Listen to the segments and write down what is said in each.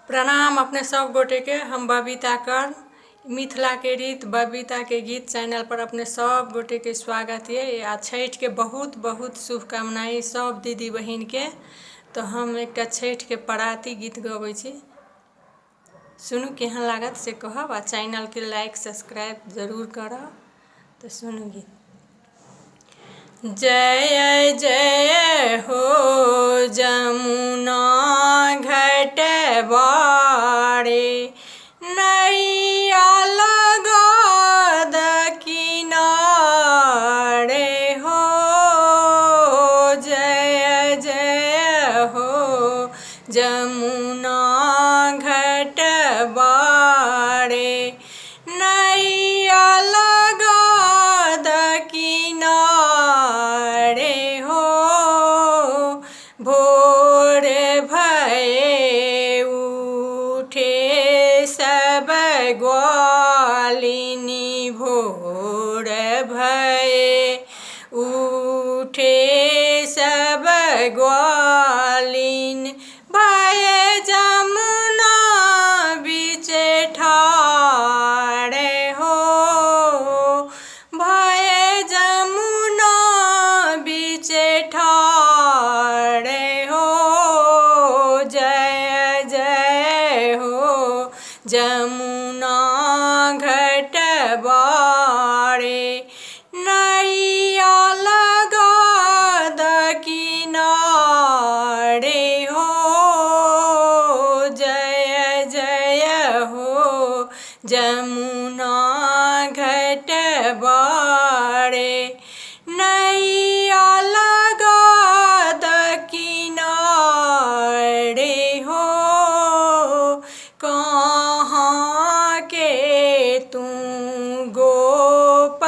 प्रणाम अपने सब गोटे के। हम बबीता कर मिथिला के रीत बबीता के गीत चैनल पर अपने सब गोटे के स्वागत है। आ छठ के बहुत बहुत शुभकामनाएं सब दीदी बहन के। तो हम एक छठ के पराती गीत गबै छी, सुनू केहन लागत से कहब। आ चैनल के लाइक सब्सक्राइब जरूर करब। तो सुनू गीत। जय जय हो जमुना घाट बारे, नैया लगा द किनारे हो। जय जय हो जमुना घाट बारे, नैया लगा द किनारे हो। भोर भये उठे सब ग्वालिनी, भोर भये उठे सब ग्वालिन, भये जमुना बीच ठाढ़े हो। भये जमुना बीच ठाढ़े हो। जय जय हो जमुना घाट बारे, नैया लगा द किनारे हो। जय जय हो जमुना घाट बारे, नैया लगा द किनारे हो। कहाँ के तू गोप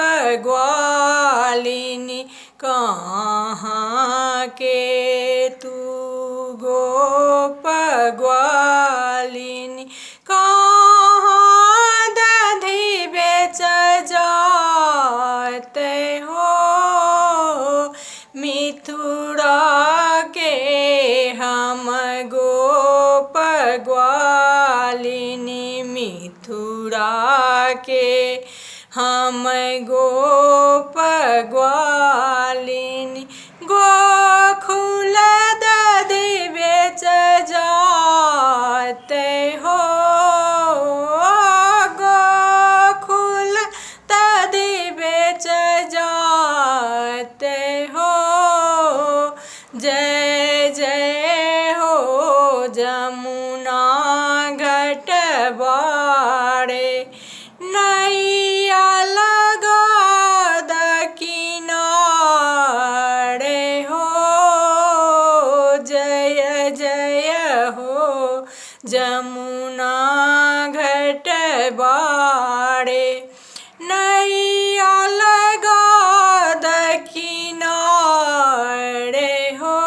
ग्वालिनी, कहाँ के तू गोप ग्वालिनी, कहाँ दधी बेच जाते हो। मिथुरा के हम गोप ग्वालिनी, मिथुरा के हम गोप ग्वालिनी, गोकुल दधी बेच जाते हो। गोकुल दधी बेच जाते हो। जय जय हो जमुना घाट बारे, नैया लगा द किनारे हो। जय जय हो जमुना घाट बारे, नैया लगा द किनारे हो।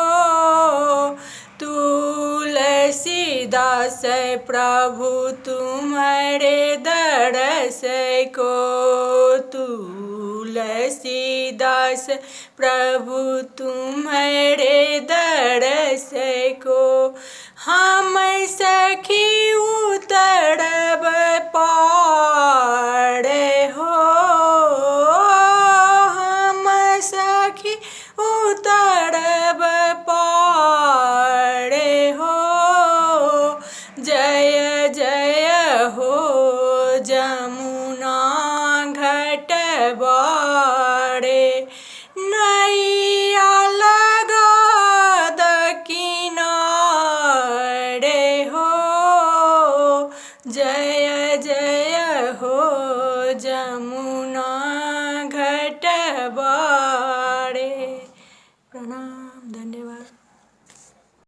तुलसीदास प्रभु तुम्हारे दरस को, तुलसीदास प्रभु तुम्हारे दरस को, हम सखी उतरब पाड़े हो। हम सखी उतरब पाड़े हो। जय जय हो जमुना घाट बारे, नैया लगा द किनारे हो। जय जय हो जमुना